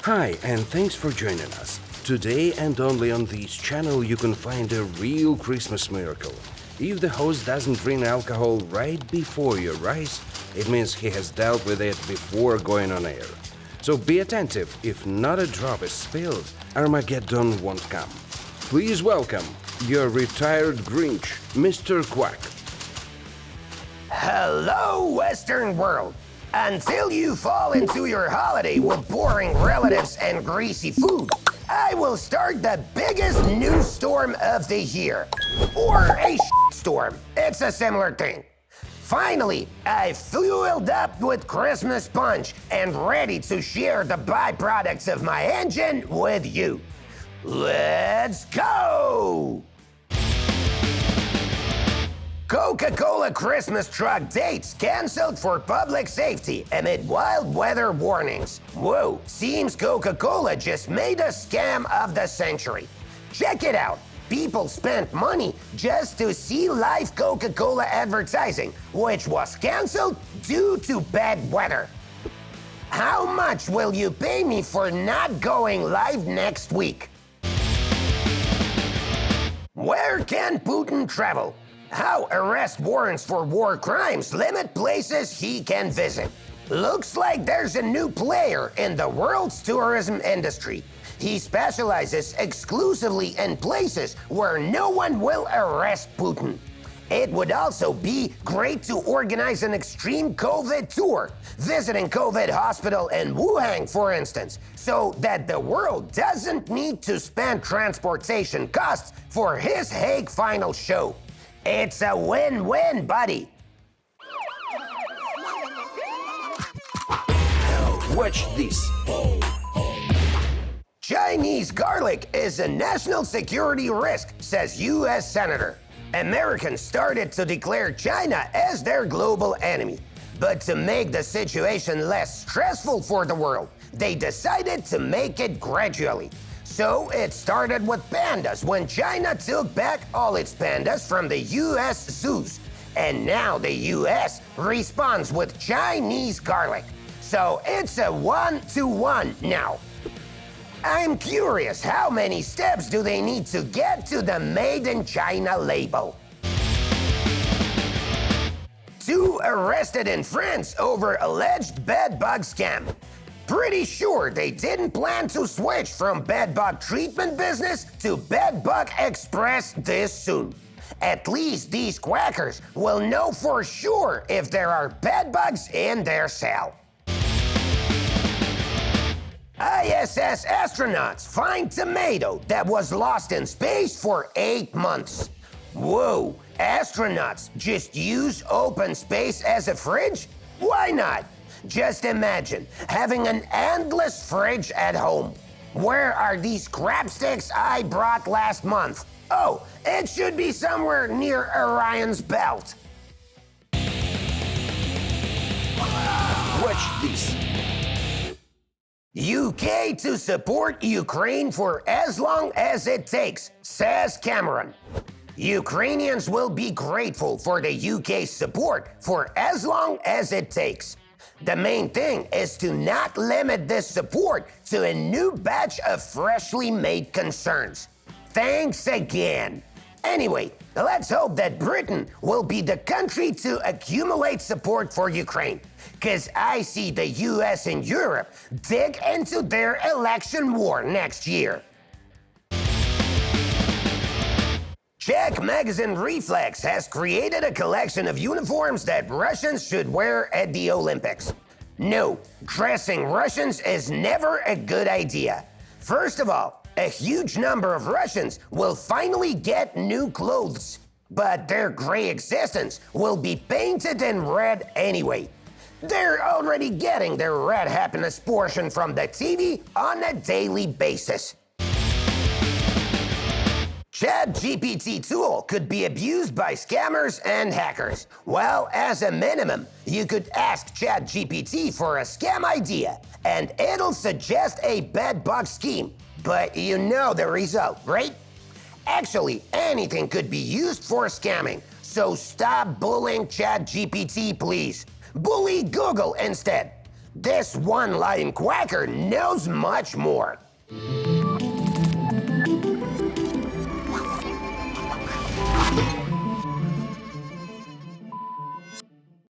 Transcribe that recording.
Hi, and thanks for joining us. Today and only on this channel you can find a real Christmas miracle. If the host doesn't bring alcohol right before your eyes, it means he has dealt with it before going on air. So be attentive, if not a drop is spilled, Armageddon won't come. Please welcome your retired Grinch, Mr. Quack. Hello, Western world. Until you fall into your holiday with boring relatives and greasy food, I will start the biggest news storm of the year. Or a storm. It's a similar thing. Finally, I fueled up with Christmas punch and ready to share the byproducts of my engine with you. Let's go! Coca-Cola Christmas truck dates canceled for public safety amid wild weather warnings. Whoa, seems Coca-Cola just made a scam of the century. Check it out. People spent money just to see live Coca-Cola advertising, which was canceled due to bad weather. How much will you pay me for not going live next week? Where can Putin travel? How arrest warrants for war crimes limit places he can visit. Looks like there's a new player in the world's tourism industry. He specializes exclusively in places where no one will arrest Putin. It would also be great to organize an extreme COVID tour, visiting COVID hospital in Wuhan, for instance, so that the world doesn't need to spend transportation costs for his Hague final show. It's a win-win, buddy. Watch this. Chinese garlic is a national security risk, says U.S. Senator. Americans started to declare China as their global enemy. But to make the situation less stressful for the world, they decided to make it gradually. So it started with pandas when China took back all its pandas from the U.S. zoos. And now the U.S. responds with Chinese garlic. So it's a 1-to-1 now. I'm curious, how many steps do they need to get to the Made in China label? 2 arrested in France over alleged bedbug scam. Pretty sure they didn't plan to switch from bedbug treatment business to bedbug express this soon. At least these quackers will know for sure if there are bedbugs in their cell. ISS astronauts find tomato that was lost in space for 8 months. Whoa, astronauts just use open space as a fridge? Why not? Just imagine having an endless fridge at home. Where are these crab sticks I brought last month? Oh, it should be somewhere near Orion's belt. Watch this. UK to support Ukraine for as long as it takes, says Cameron. Ukrainians will be grateful for the UK's support for as long as it takes. The main thing is to not limit this support to a new batch of freshly made concerns. Thanks again. Anyway, let's hope that Britain will be the country to accumulate support for Ukraine, because I see the US and Europe dig into their election war next year. Czech magazine Reflex has created a collection of uniforms that Russians should wear at the Olympics. No, dressing Russians is never a good idea. First of all, a huge number of Russians will finally get new clothes, but their gray existence will be painted in red anyway. They're already getting their red happiness portion from the TV on a daily basis. ChatGPT tool could be abused by scammers and hackers. Well, as a minimum, you could ask ChatGPT for a scam idea, and it'll suggest a bedbug scheme. But you know the result, right? Actually, anything could be used for scamming, so stop bullying ChatGPT, please. Bully Google instead. This one-line quacker knows much more.